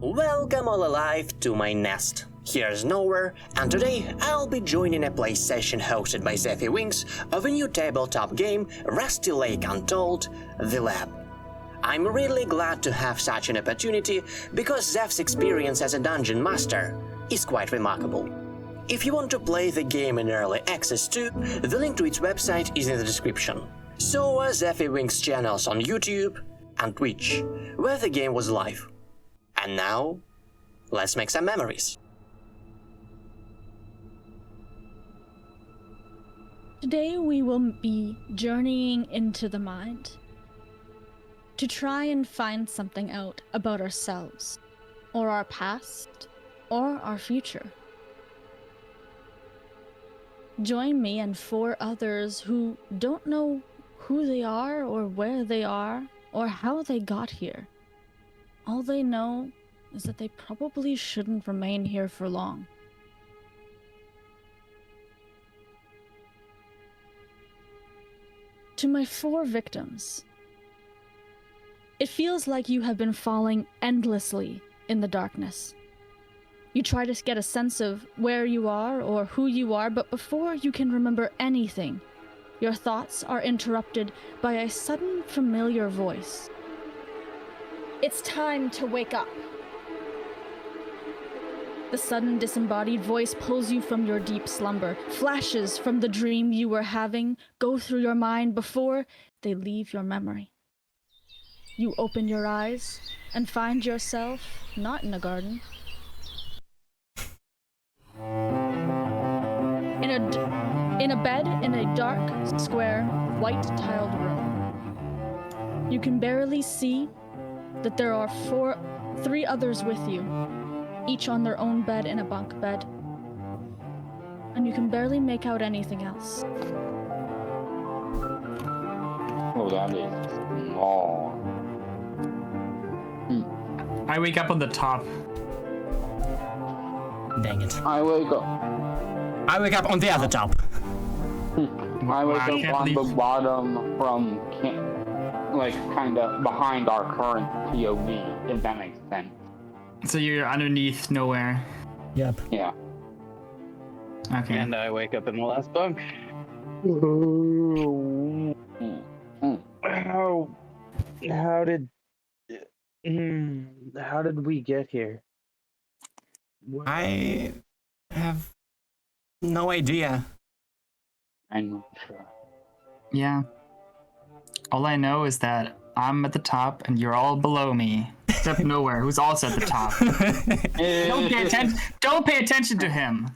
Welcome all alive to my nest. Here's Nowhere, and today I'll be joining a play session hosted by Zefiewings of a new tabletop game, Rusty Lake Untold, The Lab. I'm really glad to have such an opportunity because Zef's experience as a dungeon master is quite remarkable. If you want to play the game in early access too, the link to its website is in the description. So are Zefiewings channels on YouTube and Twitch, where the game was live. And now, let's make some memories. Today we will be journeying into the mind to try and find something out about ourselves, or our past, or our future. Join me and 4 others who don't know who they are, or where they are, or how they got here. All they know is that they probably shouldn't remain here for long. To my 4 victims, it feels like you have been falling endlessly in the darkness. You try to get a sense of where you are or who you are, but before you can remember anything, your thoughts are interrupted by a sudden familiar voice. It's time to wake up. The sudden disembodied voice pulls you from your deep slumber. Flashes from the dream you were having go through your mind before they leave your memory. You open your eyes and find yourself not in a garden. In a bed in a dark, square, white-tiled room. You can barely see that there are 3 others with you, each on their own bed in a bunk bed. And you can barely make out anything else. Oh, that is long. I wake up on the top. Dang it. I wake up on the other top. I wake up on the bottom from kind of behind our current POV, if that makes sense. So you're underneath Nowhere. Yep. Yeah. Okay. And I wake up in the last bunk. How did we get here? I have no idea. I'm not sure. Yeah. All I know is that I'm at the top and you're all below me. Except Nowhere, who's also at the top. Don't pay attention to him.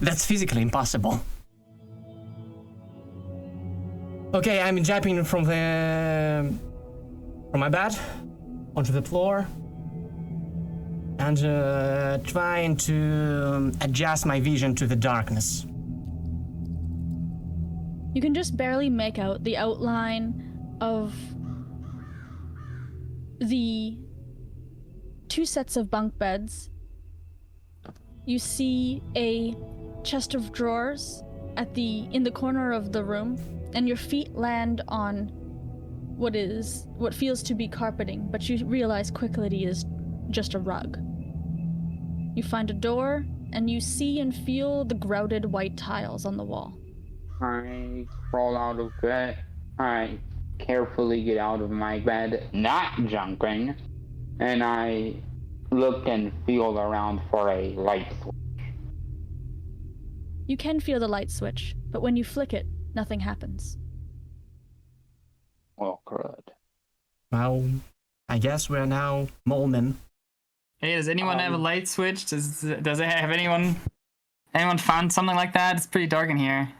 That's physically impossible. Okay, I'm jumping from my bed onto the floor and trying to adjust my vision to the darkness. You can just barely make out the outline of the 2 sets of bunk beds. You see a chest of drawers in the corner of the room, and your feet land on what feels to be carpeting, but you realize quickly it is just a rug. You find a door, and you see and feel the grouted white tiles on the wall. I crawl out of bed. I carefully get out of my bed, not jumping, and I look and feel around for a light switch. You can feel the light switch, but when you flick it, nothing happens. Oh, crud. Well, I guess we're now Molmen. Hey, does anyone have a light switch? Does it have anyone found something like that? It's pretty dark in here.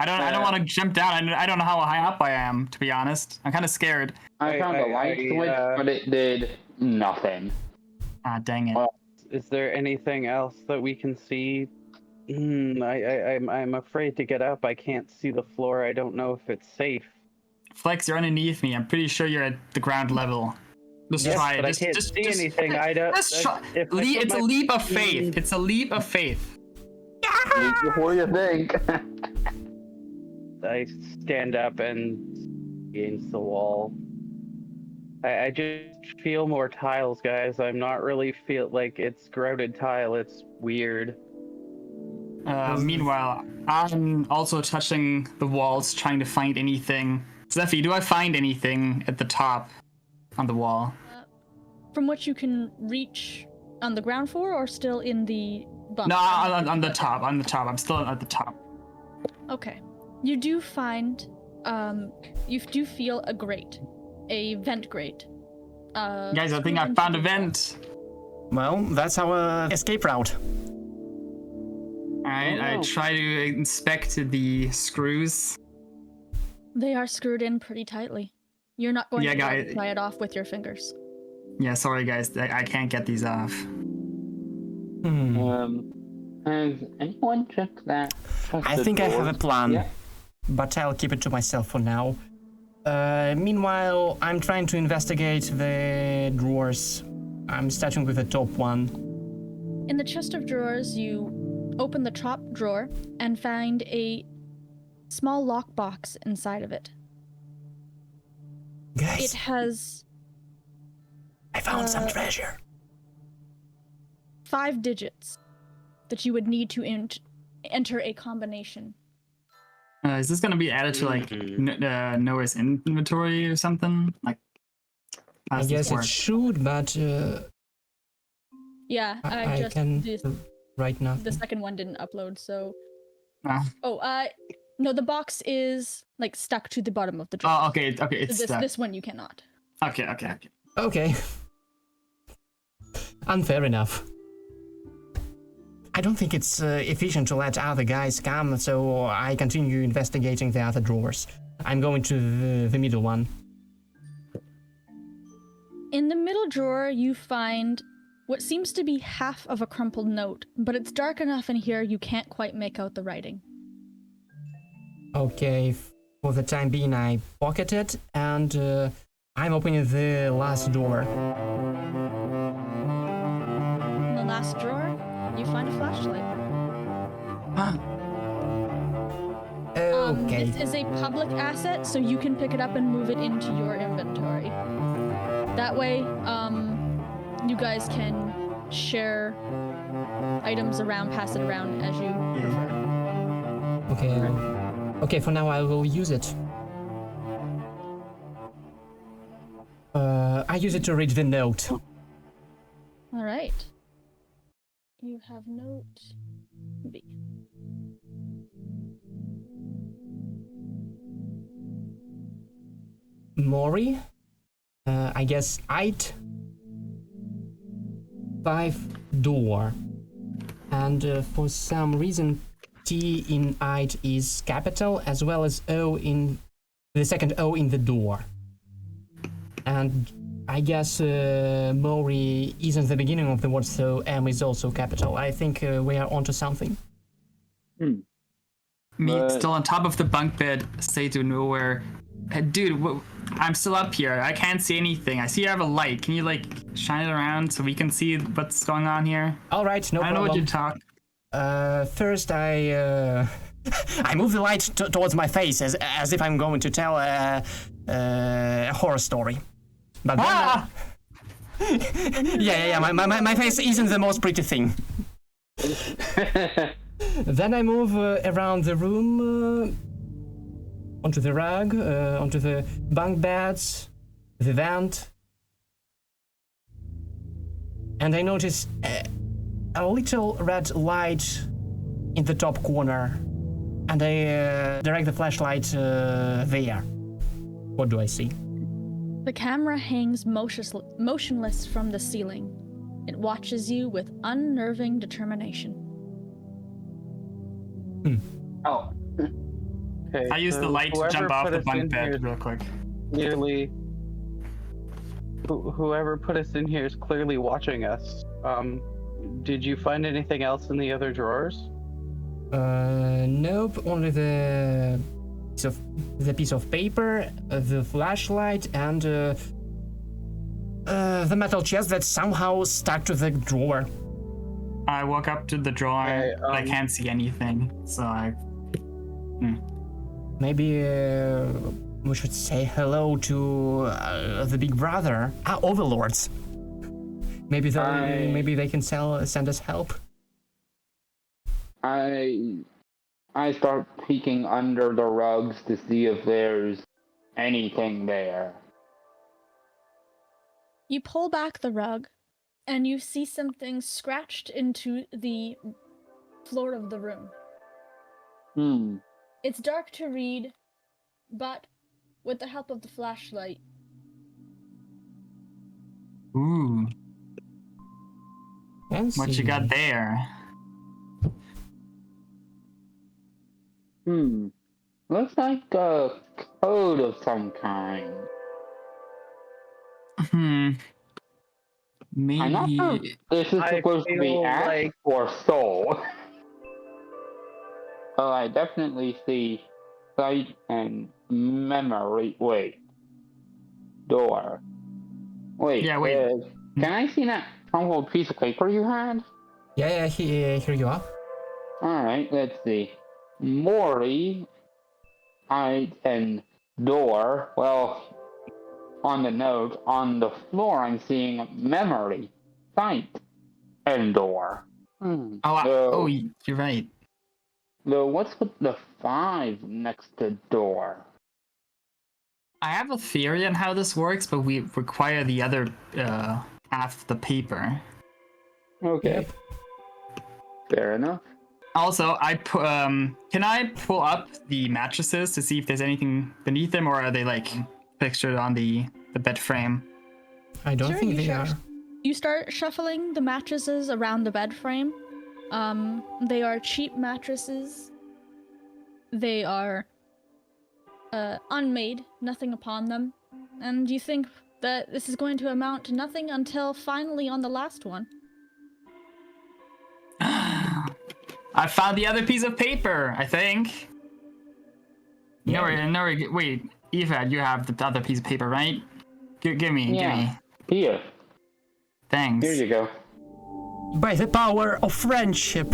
I don't want to jump down. I don't know how high up I am, to be honest. I'm kind of scared. I found a light switch, but it did nothing. Ah, dang it. Is there anything else that we can see? I'm afraid to get up. I can't see the floor. I don't know if it's safe. Flex, you're underneath me. I'm pretty sure you're at the ground level. Just try it. But I can't see anything. I don't. Let's try. It's a leap of faith. It's a leap of faith. Before you think. I stand up and against the wall. I just feel more tiles, guys. I'm not really feel like it's grouted tile. It's weird. Meanwhile, I'm also touching the walls, trying to find anything. Zephy, do I find anything at the top on the wall? From what you can reach on the ground floor, or still in the bunk? No, on the top. On the top. I'm still at the top. Okay. You do find, you do feel a grate, a vent grate. Guys, I think I found a vent. Well, that's our escape route. Alright, I try to inspect the screws. They are screwed in pretty tightly. You're not going to be able guys. to pry it off with your fingers. Yeah, sorry guys, I can't get these off. Has anyone checked that? I think I have a plan, Yeah. but I'll keep it to myself for now. Meanwhile, I'm trying to investigate the drawers. I'm starting with the top one. In the chest of drawers, you open the top drawer and find a small lockbox inside of it. Guys, It has I found some treasure. 5 digits that you would need to enter a combination. Is this gonna be added to like Noah's inventory or something? Like, how I does guess this it work? should, but Yeah, I just can the write nothing. second one didn't upload, so. Ah. No, the box is like stuck to the bottom of the drawer. Oh, okay, it's stuck. This one you cannot. Okay. Okay. Unfair enough. I don't think it's efficient to let other guys come, so I continue investigating the other drawers. I'm going to the middle one. In the middle drawer, you find what seems to be half of a crumpled note, but it's dark enough in here you can't quite make out the writing. Okay, for the time being I pocket it, and I'm opening the last door. In the last drawer, you find a flashlight. Okay. This is a public asset, so you can pick it up and move it into your inventory. That way, you guys can share items around, pass it around as you prefer. Okay, for now I will use it. I use it to read the note. All right. You have note B. Mori, I guess 8 5 door, and for some reason T in 8 is capital as well as O in the second O in the door, and I guess Mori isn't the beginning of the word, so M is also capital. I think we are onto something. Me But- still on top of the bunk bed, say to Nowhere, dude, I'm still up here. I can't see anything. I see you have a light. Can you like shine it around so we can see what's going on here? All right, no I don't know problem. what you talk. First I I move the light towards my face as if I'm going to tell a horror story. But then, yeah. My face isn't the most pretty thing. Then I move around the room, onto the rug, onto the bunk beds, the vent, and I notice a little red light in the top corner, and I direct the flashlight there. What do I see? The camera hangs motionless from the ceiling. It watches you with unnerving determination. Oh, Okay, I use the so light to whoever jump off put the us bunk in bed here real quick. Clearly, whoever put us in here is clearly watching us. Did you find anything else in the other drawers? Nope, only the piece of paper, the flashlight, and The metal chest that's somehow stuck to the drawer. I walk up to the drawer, Okay, but I can't see anything. So I maybe We should say hello to the big brother. Overlords. Maybe they can send us help. I start peeking under the rugs to see if there's anything there. You pull back the rug, and you see something scratched into the floor of the room. It's dark to read, but with the help of the flashlight. Ooh. What you got there? Looks like a code of some kind. Maybe. I'm not sure this is supposed to be ash or soul. Oh, I definitely see sight and memory. Wait. Door. Wait. Yeah, wait. Can I see that crumpled piece of paper you had? Yeah, here you are. Alright, let's see. Mori, and door. Well, on the note, on the floor I'm seeing memory, sight, and door. You're right. Though, what's with the 5 next to door? I have a theory on how this works, but we require the other half of the paper. Okay. Fair enough. Also, can I pull up the mattresses to see if there's anything beneath them, or are they like pictured on the bed frame? I don't think they are. You start shuffling the mattresses around the bed frame. They are cheap mattresses. They are unmade, nothing upon them. And you think that this is going to amount to nothing until finally on the last one. I found the other piece of paper, I think. Wait, Eva, you have the other piece of paper, right? Give me. Here. Thanks. Here you go. By the power of friendship.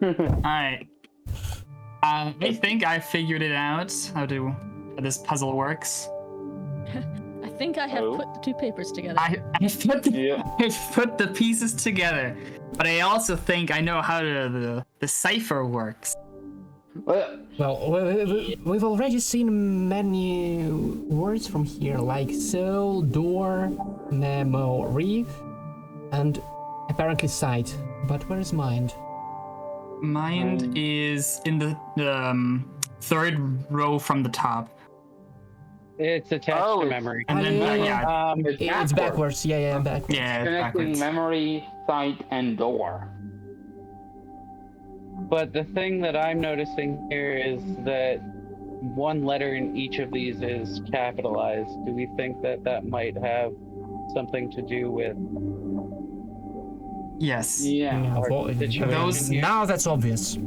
Alright. I think I figured it out, how this puzzle works. I think I have put the two papers together. I put the pieces together, but I also think I know how the cipher works. Well, we've already seen many words from here, like soul, door, memory, and apparently sight. But where is mind? Mind is in the third row from the top. It's attached to memory. And then it's backwards. Yeah, backwards. Yeah, it's Connecting backwards. memory, sight, and door. But the thing that I'm noticing here is that one letter in each of these is capitalized. Do we think that might have something to do with? Yes. Yeah. Now that's obvious.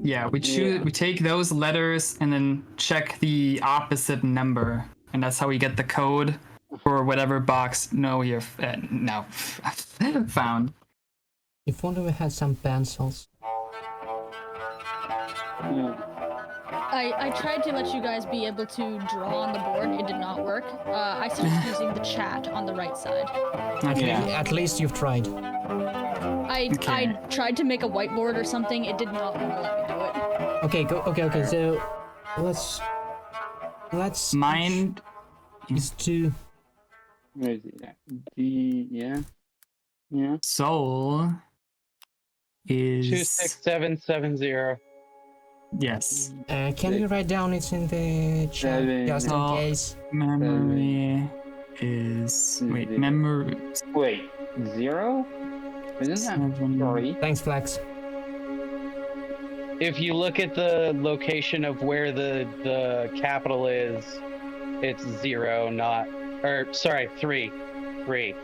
Yeah, we take those letters and then check the opposite number, and that's how we get the code for whatever box found. If only we had some pencils. I tried to let you guys be able to draw on the board. It did not work. I started using the chat on the right side. Okay. At least you've tried. I tried to make a whiteboard or something. It did not want to let me do it. Okay. So let's Mind is to. Where is it? Yeah. soul is 26770. Yes. Can you write down it in the chat just in case? Memory is memory. Wait, 0? Isn't that 3? Thanks, Flex. If you look at the location of where the capital is, it's 0, 3. 3.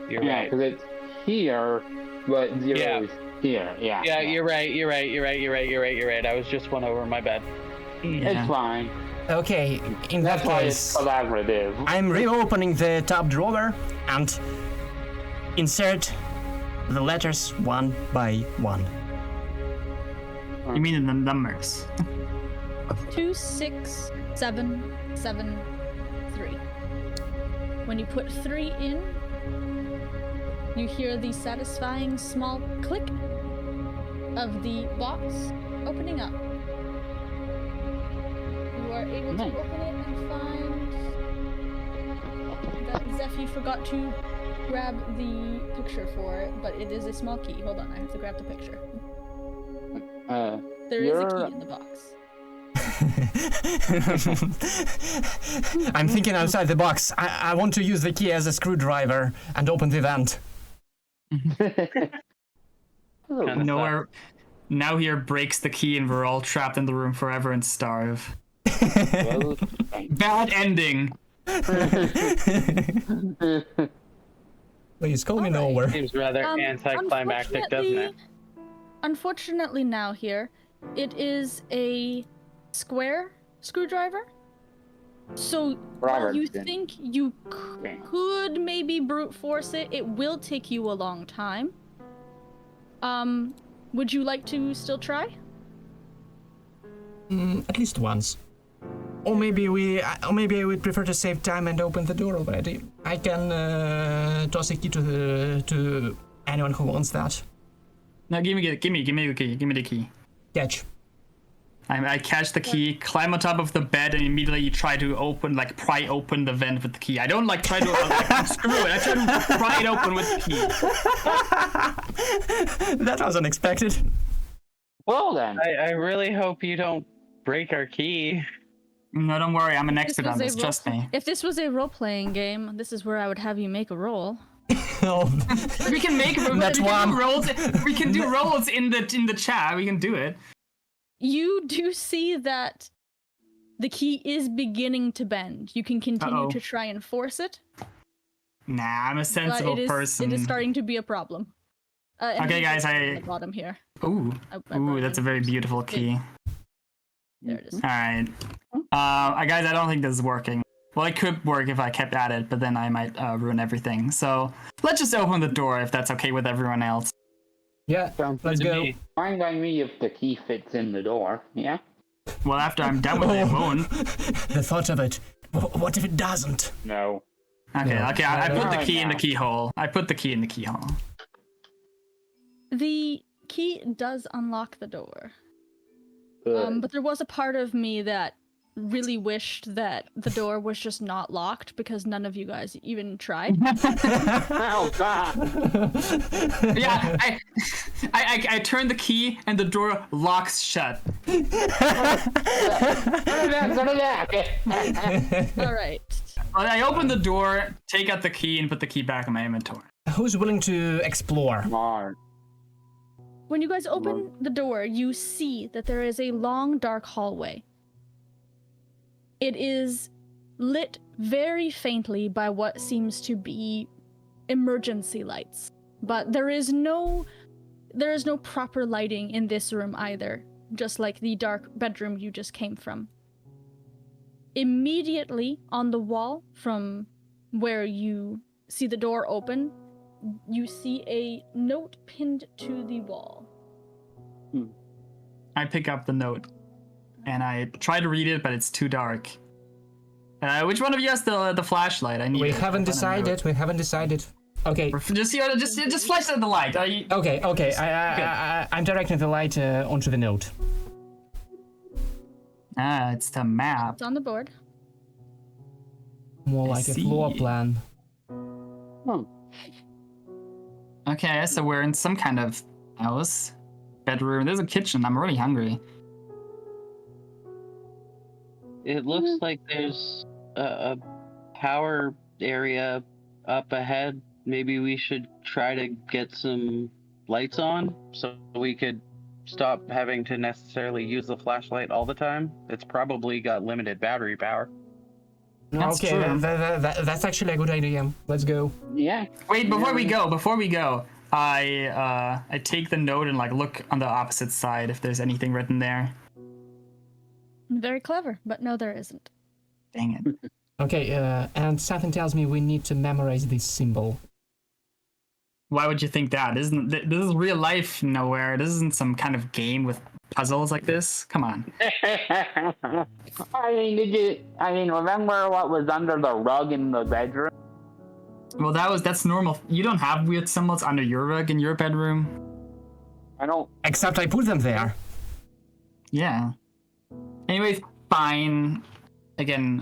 You're right. because it's here, but 0 is here. Yeah. Yeah, you're right. I was just one over, my bad. It's fine. Okay, in That's that why case, it's collaborative. I'm reopening the top drawer and insert the letters one by one. You mean in the numbers? 26773. When you put 3 in, you hear the satisfying small click of the box opening up. You are able to open it and find that Zephy forgot to grab the picture for it, but it is a small key. Hold on, I have to grab the picture. There is a key in the box. I'm thinking outside the box. I want to use the key as a screwdriver and open the vent. Nowhere. Now here breaks the key and we're all trapped in the room forever and starve. Well, Bad ending. Please call me Alright. nowhere. Seems rather anticlimactic, doesn't it? Unfortunately now here, it is a square screwdriver. So while you Robertson. think you could maybe brute force it, it will take you a long time. Would you like to still try? At least once. Or maybe I would prefer to save time and open the door already. I can toss a key to anyone who wants that. No, give me the key. Catch. I catch the key, climb on top of the bed, and immediately try to pry open the vent with the key. I don't try to screw it. I try to pry it open with the key. That was unexpected. well then. I really hope you don't break our key. No, don't worry. I'm an expert on this. Trust me. If this was a role-playing game, this is where I would have you make a roll. Oh, We can make That's one. rolls. We can do rolls in the chat. We can do it. You do see that the key is beginning to bend. You can continue Uh-oh. to try and force it, Nah, I'm a but sensible person. it is starting to be a problem. And Okay, you guys, can see at the bottom here. Ooh, I brought that's it. a very beautiful key. There it is. All right, guys, I don't think this is working. Well, it could work if I kept at it, but then I might ruin everything. So let's just open the door if that's okay with everyone else. yeah. Sounds Let's good to go. me. Fine by me if the key fits in the door, yeah? Well, after I'm done with it, it won't. The thought of it. What if it doesn't? No. Okay, No. okay, I put the Right key in the now. keyhole. I put the key in the keyhole. The key does unlock the door. Good. But there was a part of me that really wished that the door was just not locked because none of you guys even tried. Oh god! Yeah, I turn the key and the door locks shut. All right. I open the door, take out the key, and put the key back in my inventory. Who's willing to explore? Smart. When you guys open the door, you see that there is a long, dark hallway. It is lit very faintly by what seems to be emergency lights, but there is no proper lighting in this room either, just like the dark bedroom you just came from. Immediately on the wall from where you see the door open, you see a note pinned to the wall. I pick up the note, and I try to read it, but it's too dark. Which one of you has the flashlight? I need. We it. haven't decided. We haven't decided. Okay. Just flash the light. Okay. I'm directing the light onto the note. It's the map. It's on the board. More I like a floor see. plan. Okay, so we're in some kind of house, bedroom. There's a kitchen. I'm really hungry. It looks like there's a power area up ahead. Maybe we should try to get some lights on so we could stop having to necessarily use the flashlight all the time. It's probably got limited battery power. That's Okay, true. that's actually a good idea. Let's go. Yeah. Wait, before we go, I take the note and look on the opposite side if there's anything written there. Very clever, but no, there isn't. Dang it. Okay, and something tells me we need to memorize this symbol. Why would you think that? This is real life nowhere. This isn't some kind of game with puzzles like this. Come on. I mean, remember what was under the rug in the bedroom? Well, that's normal. You don't have weird symbols under your rug in your bedroom. I don't. Except I put them there. Yeah. Anyways, fine. Again,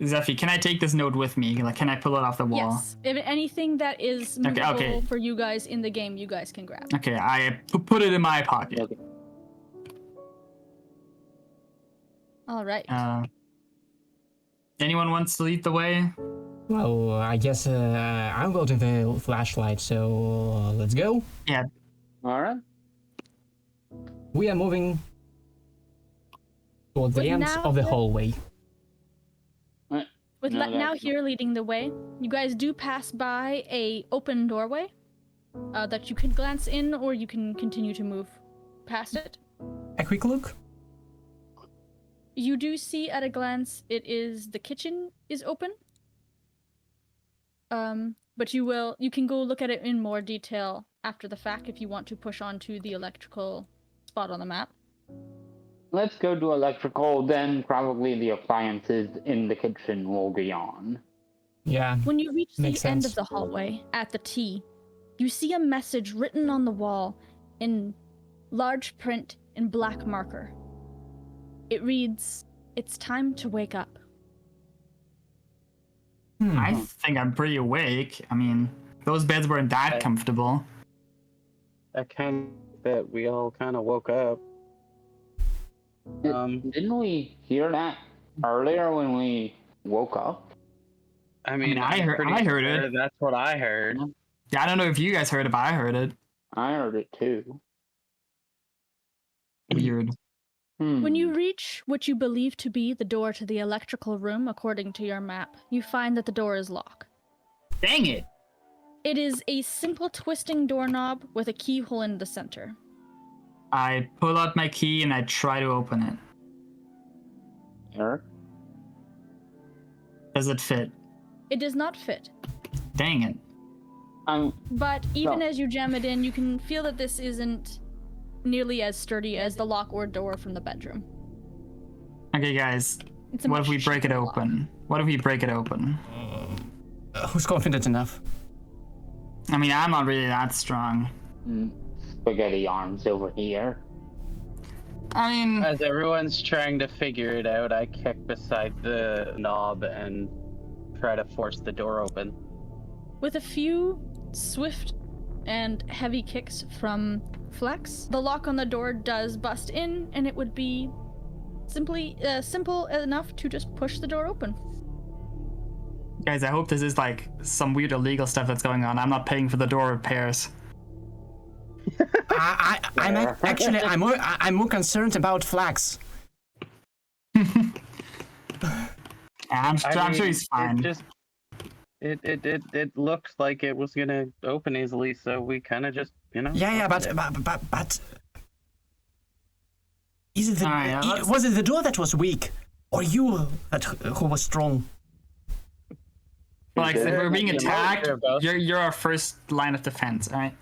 Zephy, can I take this note with me? Like, can I pull it off the wall? Yes. If anything that is movable Okay. for you guys in the game, you guys can grab. Okay, I put it in my pocket. Okay. All right. Anyone wants to lead the way? Well, I guess I'm holding the flashlight, so let's go. Yeah. All right. We are moving toward the But end now- of the hallway. With No, now that's- here leading the way, you guys do pass by a open doorway that you can glance in, or you can continue to move past it. A quick look. You do see at a glance the kitchen is open. But you can go look at it in more detail after the fact if you want to push on to the electrical spot on the map. Let's go to electrical, then probably the appliances in the kitchen will be on. Yeah. When you reach the Makes end sense. of the hallway at the T, you see a message written on the wall in large print in black marker. It reads, "It's time to wake up." I think I'm pretty awake. I mean, those beds weren't that comfortable. I kind of bet we all kind of woke up. Didn't we hear that earlier when we woke up? I mean, I I'm heard- pretty I heard sure it. That's what I heard. Yeah, I don't know if you guys heard it, but I heard it. I heard it too. Weird. When you reach what you believe to be the door to the electrical room, according to your map, you find that the door is locked. Dang it! It is a simple twisting doorknob with a keyhole in the center. I pull out my key and I try to open it. Eric? Does it fit? It does not fit, Dang it. but even No. as you jam it in, you can feel that this isn't nearly as sturdy as the lock or door from the bedroom. Okay, guys. It's a What much if we break it cheaper lock. open? What if we break it open? Who's confident enough? I mean, I'm not really that strong. Spaghetti arms over here. I mean, As everyone's trying to figure it out, I kick beside the knob and try to force the door open. With a few swift and heavy kicks from Flex, the lock on the door does bust in, and it would be simple enough to just push the door open. guys, I hope this is like some weird illegal stuff that's going on. I'm not paying for the door repairs. I'm more concerned about Flax. I'm sure mean, he's fine. It looked like it was gonna open easily, so we kind of just, Yeah, but is it Alright, let's- was it the door that was weak, or you who was strong? Like, if we're being Yeah, attacked, they're both- you're our first line of defense, alright?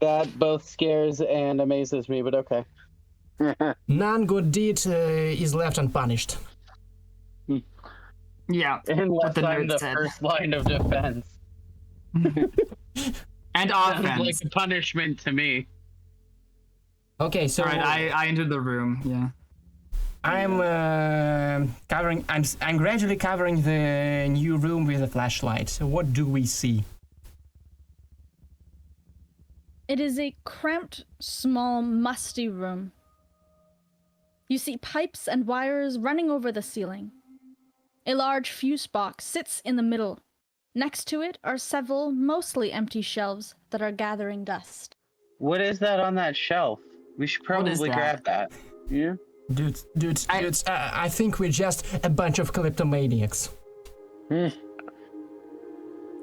That both scares and amazes me, but okay. None good deed is left unpunished. Yeah. Unless the I'm nerd the said. first line of defense. And Sounds offense. like a punishment to me. Okay, so Alright, I entered the room, yeah. I'm I'm gradually covering the new room with a flashlight. So what do we see? It is a cramped, small, musty room. You see pipes and wires running over the ceiling. A large fuse box sits in the middle. Next to it are several mostly empty shelves that are gathering dust. What is that on that shelf? We should What is probably that? grab that. Yeah. Dudes, I think we're just a bunch of kleptomaniacs.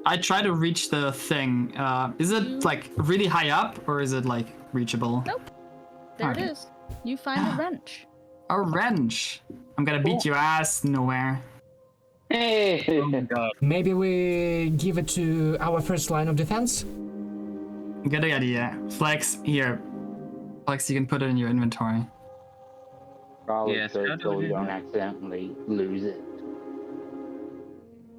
I try to reach the thing. Is it like really high up or is it like reachable? Nope. There Okay. it is. You find a wrench. A wrench. I'm gonna beat your ass nowhere. Maybe we give it to our first line of defense? Good idea. Flex, here. Flex, you can put it in your inventory. Probably Yes, good how do so we we do don't that? accidentally lose it.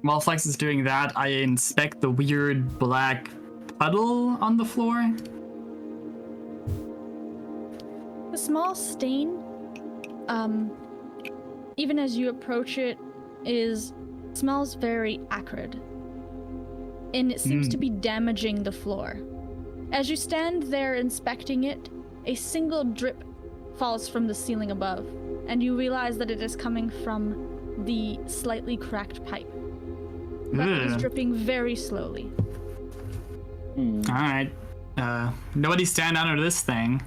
While Flex is doing that, I inspect the weird black puddle on the floor. The small stain, even as you approach it, smells very acrid. And it seems to be damaging the floor. As you stand there inspecting it, a single drip falls from the ceiling above, and you realize that it is coming from the slightly cracked pipe. But it is Ugh. dripping very slowly. Alright. Nobody stand under this thing.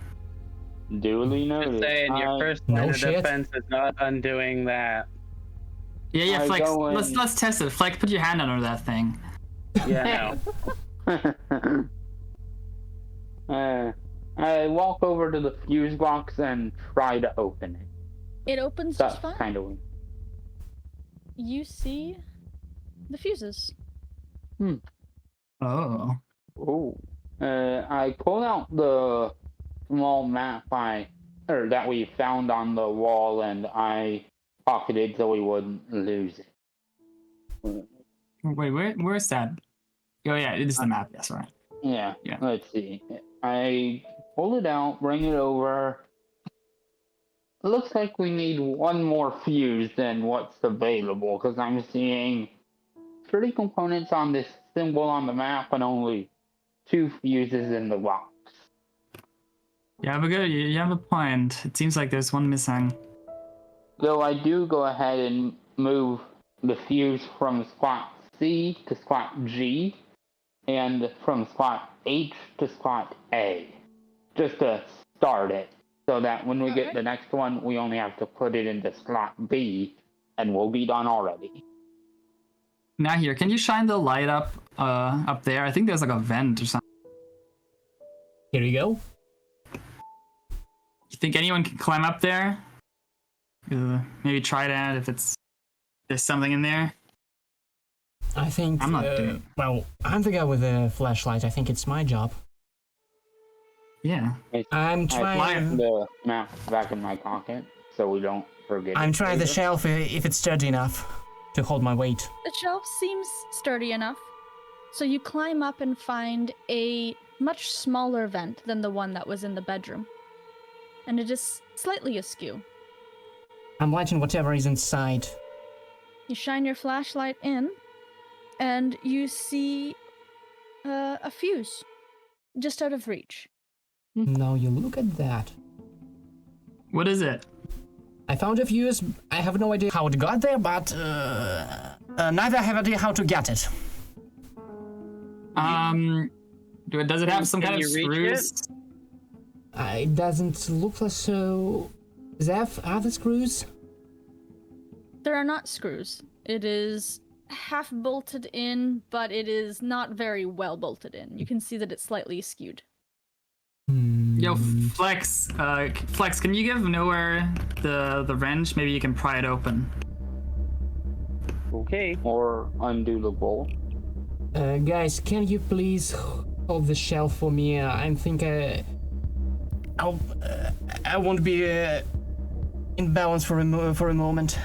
Duly Just noted. saying, your I- first No line of shit. defense is not undoing that. Yeah, I Flex. go in- Let's test it. Flex, put your hand under that thing. Yeah, no. I walk over to the fuse box and try to open it. It opens That's just fine. kind of weird. You see the fuses. Oh. Oh. I pull out the small map that we found on the wall, and I pocketed so we wouldn't lose it. Wait, where's that? Oh yeah, it is the map. Yes, right. Yeah. Yeah. Let's see. I pull it out, bring it over. It looks like we need one more fuse than what's available, because I'm seeing 30 components on this symbol on the map and only 2 fuses in the box. You have a point. It seems like there's one missing. Though I do go ahead and move the fuse from slot C to slot G, and from slot H to slot A, just to start it, so that when we get Okay. the next one, we only have to put it into slot B, and we'll be done already. Now here, can you shine the light up there? I think there's like a vent or something. Here you go. You think anyone can climb up there? Maybe try that if there's something in there. I think. I'm not doing- Well, I'm the guy with the flashlight. I think it's my job. Yeah. I'm I trying. put the map back in my pocket, so we don't forget I'm it trying the later. shelf if it's sturdy enough to hold my weight. The shelf seems sturdy enough, so you climb up and find a much smaller vent than the one that was in the bedroom. And it is slightly askew. I'm lighting whatever is inside. You shine your flashlight in, and you see a fuse just out of reach. Now you look at that. What is it? I found a fuse. I have no idea how it got there, but neither have idea how to get it. Does it have some Can kind of you reach screws? It doesn't look like so. Zeph, are the screws? There are not screws. It is half bolted in, but it is not very well bolted in. You can see that it's slightly skewed. Yo, Flex, can you give Nowhere the wrench? Maybe you can pry it open. Okay. Or undo the bolt. Guys, can you please hold the shelf for me? I think I won't be in balance for a moment.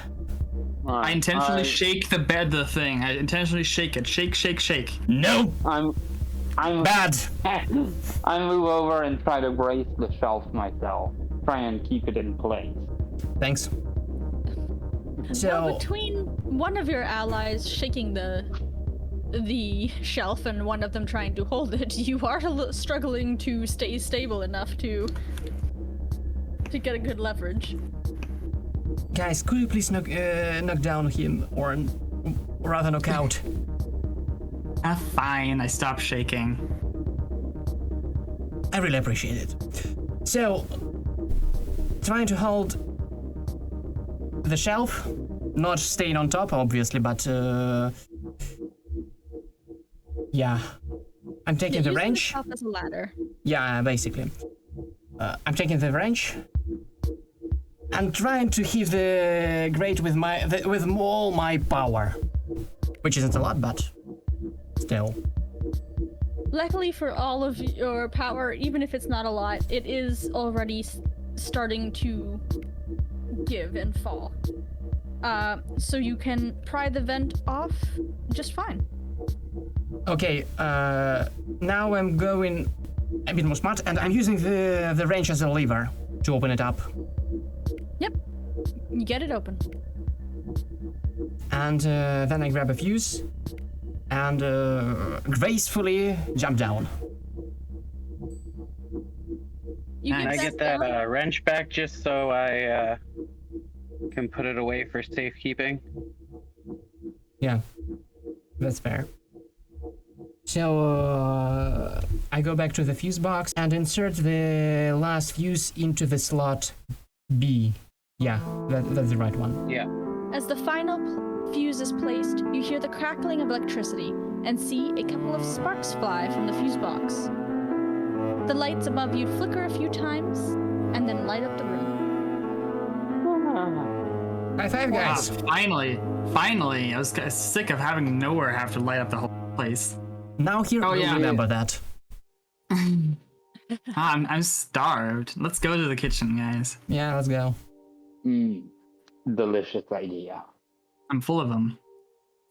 I intentionally shake the thing. I intentionally shake it. Shake. No, I'm bad. I move over and try to brace the shelf myself. Try and keep it in place. Thanks. Well, So between one of your allies shaking the shelf and one of them trying to hold it, you are struggling to stay stable enough to get a good leverage. guys, could you please knock down him, or rather knock out? Fine. I stop shaking. I really appreciate it. So, trying to hold the shelf, not staying on top, obviously, but yeah. I'm taking the Using wrench. shelf as a ladder. Yeah, basically. I'm taking the wrench. I'm trying to hit the grate with all my power. Which isn't a lot, but still. Luckily for all of your power, even if it's not a lot, it is already starting to give and fall. So you can pry the vent off just fine. Okay, now I'm going a bit more smart, and I'm using the wrench as a lever to open it up. Yep. You get it open. And then I grab a fuse and gracefully jump down. You Can I get that wrench back just so I can put it away for safekeeping? Yeah, that's fair. So I go back to the fuse box and insert the last fuse into the slot B. Yeah, that's the right one. Yeah. As the final fuse is placed, you hear the crackling of electricity and see a couple of sparks fly from the fuse box. The lights above you flicker a few times and then light up the room. High five, guys! Finally! I was sick of having nowhere have to light up the whole place. Now here we'll remember that. I'm starved. Let's go to the kitchen, guys. Yeah, let's go. Delicious idea. I'm full of them.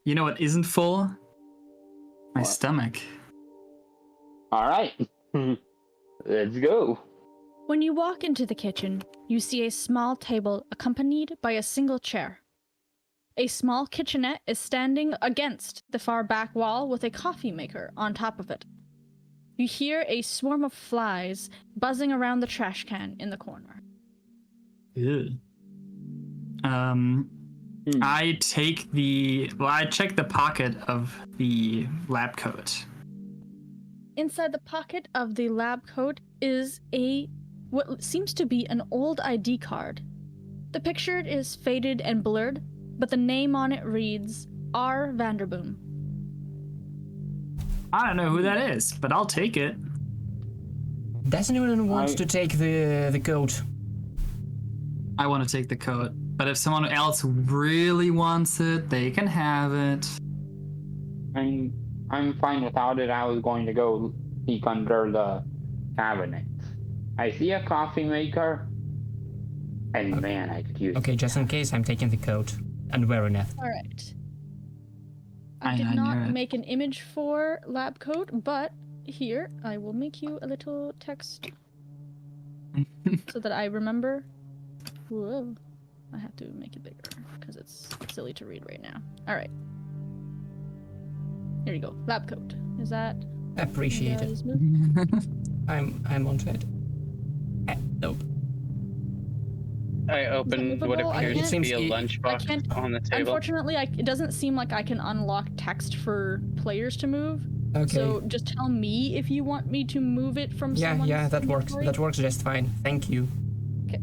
You know what isn't full? My stomach. All right. Let's go. When you walk into the kitchen, you see a small table accompanied by a single chair. A small kitchenette is standing against the far back wall with a coffee maker on top of it. You hear a swarm of flies buzzing around the trash can in the corner. Ew. I check the pocket of the lab coat. Inside the pocket of the lab coat is what seems to be an old ID card. The picture is faded and blurred, but the name on it reads R. Vanderboom. I don't know who that is, but I'll take it. Does anyone want to take the coat? I want to take the coat, but if someone else really wants it, they can have it. I'm fine without it. I was going to go peek under the cabinet. I see a coffee maker, and man, I could use. Okay, just in case, I'm taking the coat and wearing it. All right. I did not make an image for lab coat, but here I will make you a little text so that I remember. Whoa. I have to make it bigger because it's silly to read right now. All right. Here you go. Lab coat. Is that? Appreciate it. I'm onto it. Nope. I opened what appears to be a lunchbox on the table. Unfortunately, it doesn't seem like I can unlock text for players to move. Okay. So just tell me if you want me to move it from someone's Yeah, that works. inventory. That works just fine. Thank you. Okay.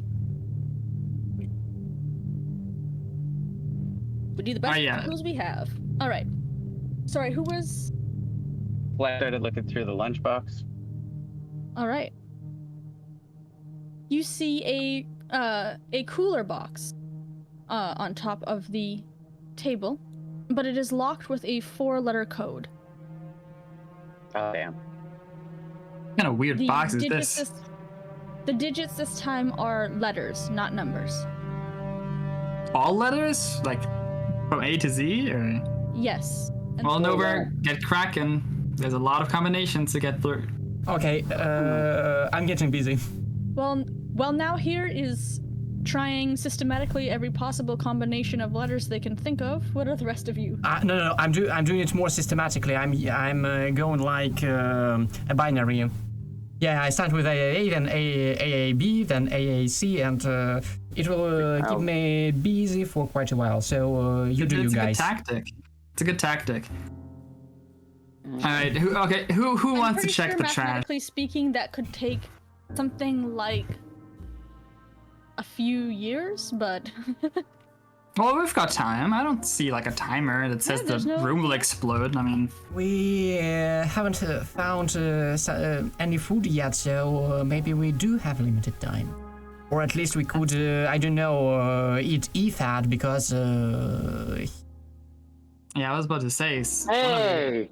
We do the best tools we have. All right. Sorry, who was? I started looking through the lunchbox. All right. You see a cooler box on top of the table, but it is locked with a 4-letter code. Oh, damn. What kind of weird box is this? The digits this time are letters, not numbers. All letters? Like from A to Z? Or? Yes. Roll over, get cracking. There's a lot of combinations to get through. Okay, I'm getting busy. Well, now here is trying systematically every possible combination of letters they can think of. What are the rest of you? No, I'm doing it more systematically. I'm going like a binary. Yeah, I start with AAA, then AAB, then AAC, and it will keep me busy for quite a while. So you guys. It's a good tactic. It's a good tactic. All right. Who wants to check the trash? Mathematically speaking, that could take something like a few years, but. Well, we've got time. I don't see like a timer that says the room will explode. I mean, we haven't found any food yet, so maybe we do have limited time. Or at least we could, I don't know, eat Ethad because Yeah, I was about to say. Hey!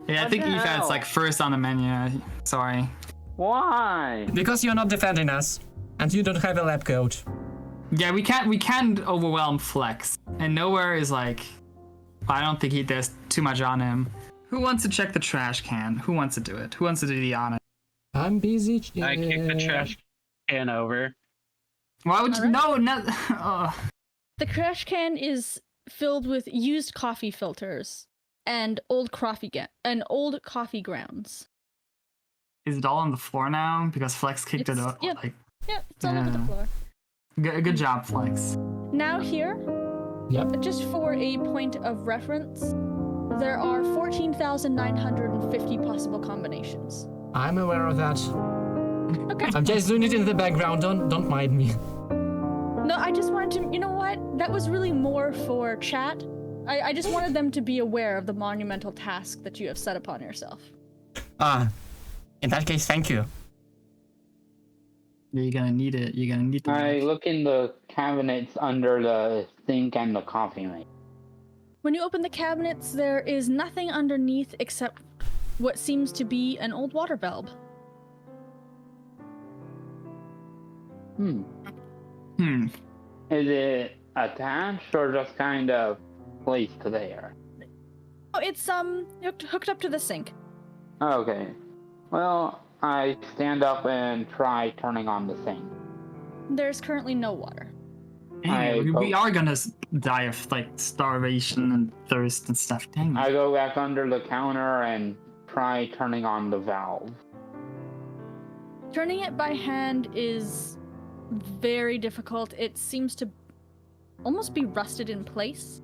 Yeah, I What think the Ethan's hell? like first on the menu. Sorry. Why? Because you're not defending us, and you don't have a lab coat. Yeah, we can't overwhelm Flex, and nowhere is like. I don't think there's too much on him. Who wants to check the trash can? Who wants to do it? Who wants to do the honor? I'm busy. I kicked the trash can over. Why would you? All right. No, no. The trash can is filled with used coffee filters and old coffee grounds. Is it all on the floor now? Because Flex kicked it up. Yep. Like, Yep, it's all over the Yeah. floor. good job, Flex. Now here, Yep. just for a point of reference, there are 14,950 possible combinations. I'm aware of that. Okay. I'm just doing it in the background. Don't mind me. No, I just wanted to, you know what? That was really more for chat. I just wanted them to be aware of the monumental task that you have set upon yourself. In that case, thank you. You're gonna need it. You're gonna need the I knife. look in the cabinets under the sink and the coffee maker. When you open the cabinets, there is nothing underneath except what seems to be an old water valve. Hmm. Hmm. Is it attached or just kind of placed there? Oh, it's hooked up to the sink. Okay. Well, I stand up and try turning on the sink. There's currently no water. Dang it, we are gonna die of like starvation and thirst and stuff. Dang it. I go back under the counter and try turning on the valve. Turning it by hand is very difficult. It seems to almost be rusted in place.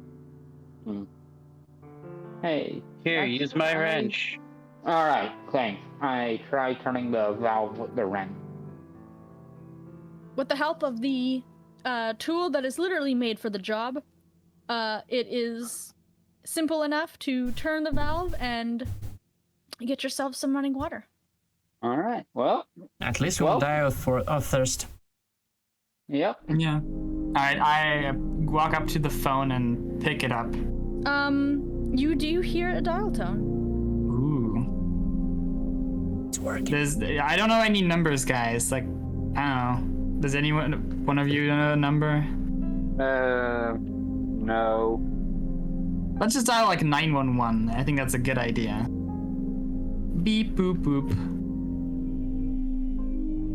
Hey. Here, that's use my fine. wrench. Alright, thanks. I try turning the valve with the wrench. With the help of the tool that is literally made for the job, it is simple enough to turn the valve and get yourself some running water. Alright, well, At least we won't die of thirst. yep. Yeah. Alright, I walk up to the phone and pick it up. You do hear a dial tone. Ooh. It's working. I don't know any numbers, guys. Like, I don't know. Does one of you know a number? No. Let's just dial like 911. I think that's a good idea. Beep boop boop.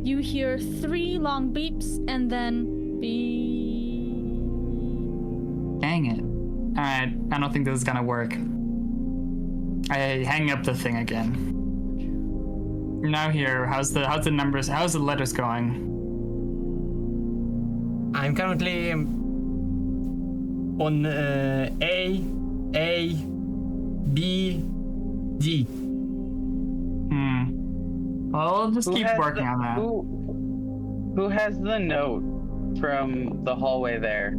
You hear 3 long beeps and then beep. Dang it. Alright, I don't think this is gonna work. I hang up the thing again. Now here, how's the numbers, how's the letters going? I'm currently on A, B, D. Well, I'll just Who keep has working on that. Who has the note from the hallway there?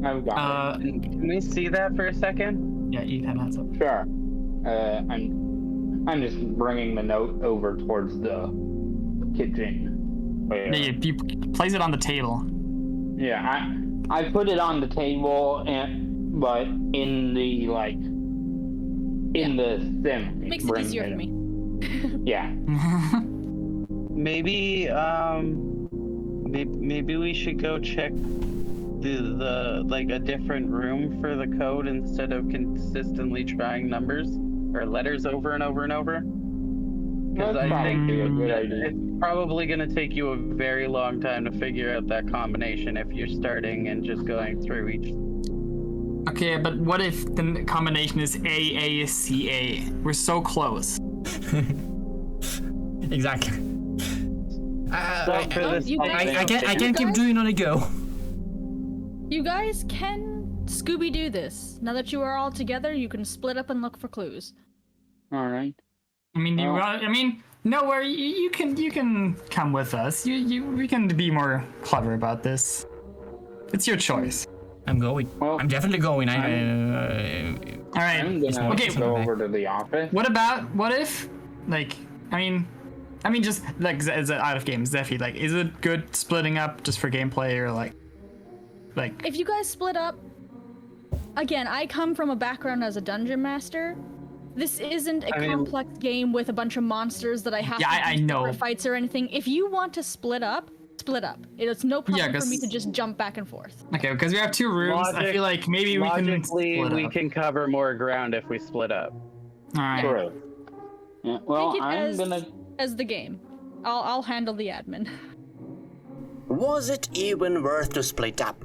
I've got it. Can we see that for a second? Yeah, Ethan has it. Sure. I'm just bringing the note over towards the kitchen. Yeah, you place it on the table. Yeah, I put it on the table, but in the sim. Makes it easier for me. Yeah. Maybe maybe we should go check the like a different room for the code instead of consistently trying numbers or letters over and over and over. Because That's I think probably a good idea. it's probably going to take you a very long time to figure out that combination if you're starting and just going through each. Okay, but what if the combination is AACA? We're so close. Exactly. So for this you guys- I can't keep doing on a go. You guys can Scooby-Doo this. Now that you are all together, you can split up and look for clues. All right. I mean, nowhere. You can come with us. We can be more clever about this. It's your choice. I'm going. Well, I'm definitely going. All right. I'm gonna Okay. go over to the office. What if, like, I mean, just like as out of game, Zephy, like, is it good splitting up just for gameplay or like? If you guys split up, again, I come from a background as a dungeon master. This isn't a complex game with a bunch of monsters that I have to I do know. separate fights or anything. If you want to split up, split up. It's no problem for me to just jump back and forth. Okay, because we have 2 rooms. I feel like maybe we can Logically, split we up. can cover more ground if we split up. All right. Correct. Yeah, well, Take it I'm gonna. as the game. I'll handle the admin. Was it even worth to split up?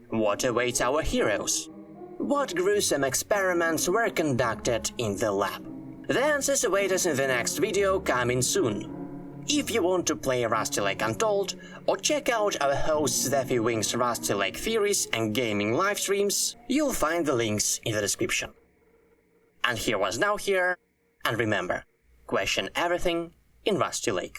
What awaits our heroes? What gruesome experiments were conducted in the lab? The answers await us in the next video coming soon. If you want to play Rusty Lake Untold, or check out our host Zefiewings' Rusty Lake theories and gaming livestreams, you'll find the links in the description. And here was now here, and remember, question everything in Rusty Lake.